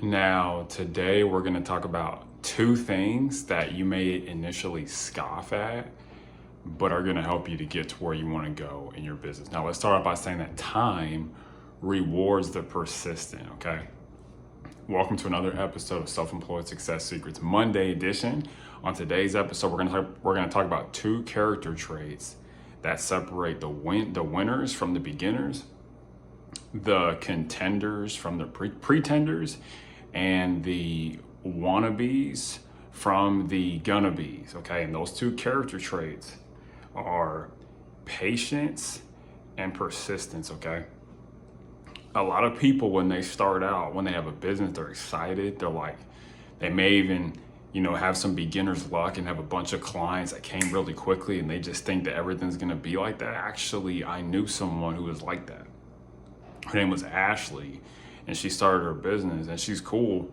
Now, today we're going to talk about two things that you may initially scoff at, but are going to help you to get to where you want to go in your business. Now, let's start off by saying that time rewards the persistent, okay? Welcome to another episode of Self-Employed Success Secrets, Monday edition. On today's episode, we're going to talk about two character traits that separate the winners from the beginners, the contenders from the pretenders, and the wannabes from the gonna-bes, okay? And those two character traits are patience and persistence, okay? A lot of people, when they start out, when they have a business, they're excited. They're like, they may even, have some beginner's luck and have a bunch of clients that came really quickly, and they just think that everything's gonna be like that. Actually, I knew someone who was like that. Her name was Ashley, and she started her business, and she's cool,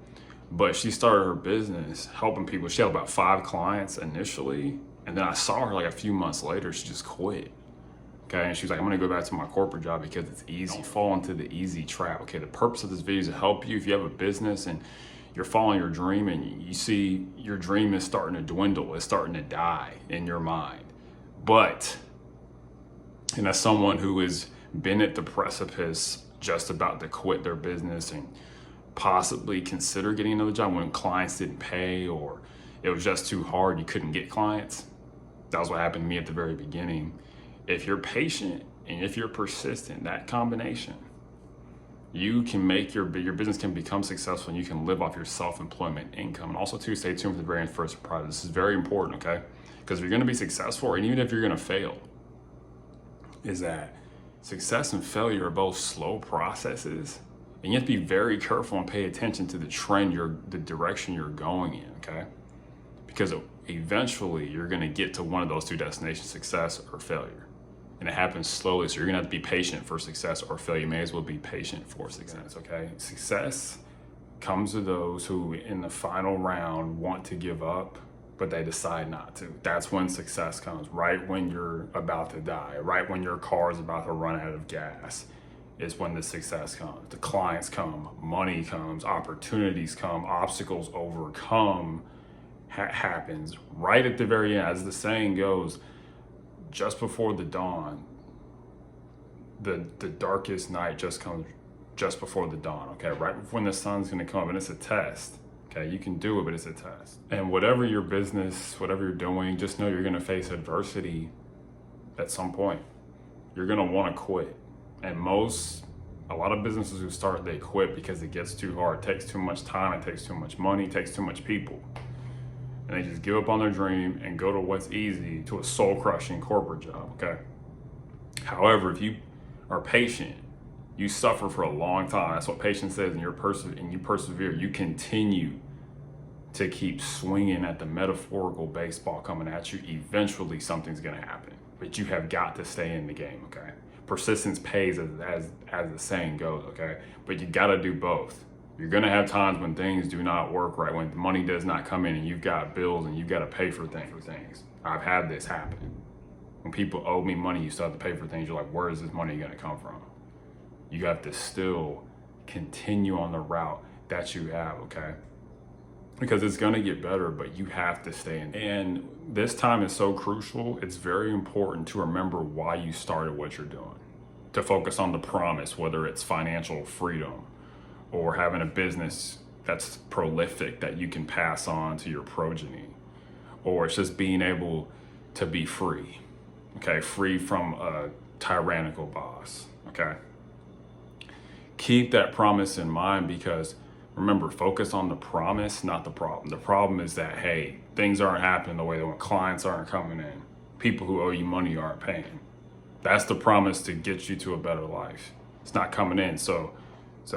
but she started her business helping people. She had about 5 clients initially, and then I saw her like a few months later, she just quit. Okay, and she was like, I'm gonna go back to my corporate job because it's easy. Don't fall into the easy trap. Okay, the purpose of this video is to help you if you have a business and you're following your dream and you see your dream is starting to dwindle, it's starting to die in your mind. But, and as someone who has been at the precipice, just about to quit their business and possibly consider getting another job when clients didn't pay or it was just too hard, you couldn't get clients. That was what happened to me at the very beginning. If you're patient and if you're persistent, that combination, you can make your business can become successful and you can live off your self-employment income. And also too, stay tuned for the very first surprise. This is very important, okay? Because if you're gonna be successful, and even if you're gonna fail, is that success and failure are both slow processes, and you have to be very careful and pay attention to the trend, the direction you're going in, okay? Because eventually you're gonna get to one of those two destinations, success or failure. And it happens slowly, so you're gonna have to be patient for success or failure. You may as well be patient for success, okay? Success comes to those who in the final round want to give up, but they decide not to. That's when success comes, right when you're about to die, right when your car is about to run out of gas, is when the success comes. The clients come, money comes, opportunities come, obstacles overcome, happens right at the very end. As the saying goes, just before the dawn, the darkest night just comes just before the dawn, okay? Right when the sun's gonna come up, and it's a test. Okay, you can do it, but it's a test. And whatever your business, whatever you're doing, just know you're gonna face adversity at some point. You're gonna wanna quit. And a lot of businesses who start, they quit because it gets too hard. It takes too much time, it takes too much money, it takes too much people. And they just give up on their dream and go to what's easy, to a soul-crushing corporate job, okay? However, if you are patient, you suffer for a long time. That's what patience says, and you persevere. You continue to keep swinging at the metaphorical baseball coming at you. Eventually, something's gonna happen, but you have got to stay in the game, okay? Persistence pays, as the saying goes, okay? But you gotta do both. You're gonna have times when things do not work right, when money does not come in and you've got bills and you've gotta pay for things. I've had this happen. When people owe me money, you still have to pay for things. You're like, where is this money gonna come from? You have to still continue on the route that you have, okay? Because it's gonna get better, but you have to stay in. And this time is so crucial. It's very important to remember why you started what you're doing. To focus on the promise, whether it's financial freedom or having a business that's prolific that you can pass on to your progeny, or it's just being able to be free, okay? Free from a tyrannical boss, okay? Keep that promise in mind, because remember, focus on the promise, not the problem. The problem is that, hey, things aren't happening the way they want. Clients aren't coming in. People who owe you money aren't paying. That's the promise to get you to a better life. It's not coming in. So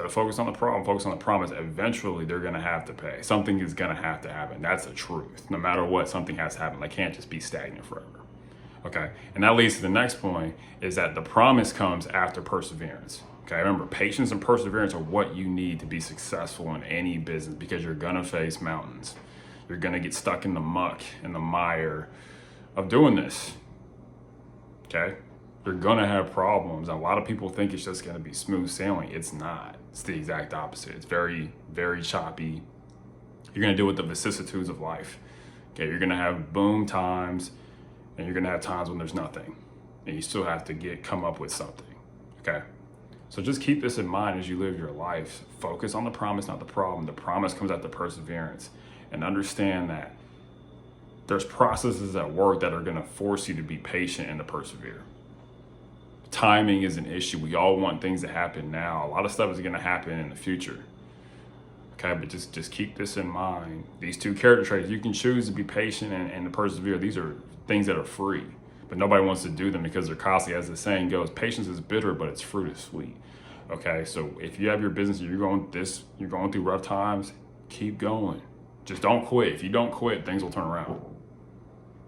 focus on the problem, focus on the promise. Eventually, they're gonna have to pay. Something is gonna have to happen. That's the truth. No matter what, something has to happen. They can't just be stagnant forever. Okay, and that leads to the next point, is that the promise comes after perseverance. Okay, remember, patience and perseverance are what you need to be successful in any business, because you're gonna face mountains. You're gonna get stuck in the muck and the mire of doing this. Okay, you're gonna have problems. A lot of people think it's just gonna be smooth sailing. It's not. It's the exact opposite. It's very, very choppy. You're going to deal with the vicissitudes of life. Okay, you're going to have boom times, and you're going to have times when there's nothing, and you still have to come up with something. Okay, so just keep this in mind as you live your life. Focus on the promise, not the problem. The promise comes out the perseverance, and understand that there's processes at work that are going to force you to be patient and to persevere. Timing is an issue. We all want things to happen now. A lot of stuff is going to happen in the future. Okay, but just keep this in mind. These two character traits, you can choose to be patient and to persevere. These are things that are free, but nobody wants to do them because they're costly. As the saying goes, patience is bitter, but its fruit is sweet. Okay, so if you have your business, you're going through rough times, keep going. Just don't quit. If you don't quit, things will turn around.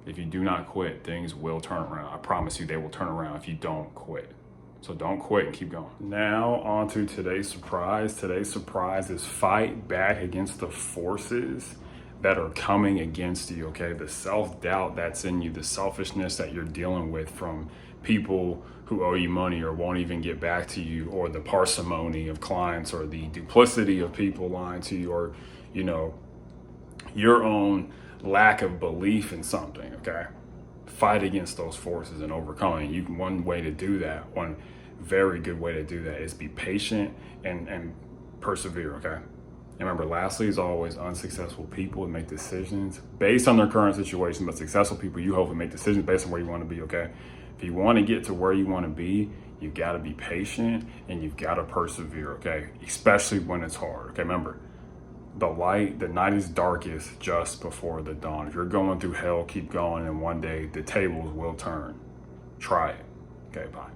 If you do not quit, things will turn around. I promise you they will turn around if you don't quit. So don't quit and keep going. Now on to today's surprise. Today's surprise is fight back against the forces that are coming against you, okay? The self-doubt that's in you, the selfishness that you're dealing with from people who owe you money or won't even get back to you, or the parsimony of clients, or the duplicity of people lying to you, or, you know, your own lack of belief in something, okay? Fight against those forces and overcome it. One way to do that, one very good way to do that, is be patient and persevere, okay? And remember, lastly, as always, unsuccessful people make decisions based on their current situation, but successful people, you hopefully make decisions based on where you want to be, okay? If you want to get to where you want to be, you've got to be patient and you've got to persevere, okay? Especially when it's hard, okay? Remember, the night is darkest just before the dawn. If you're going through hell, keep going, and one day the tables will turn. Try it. Okay, bye.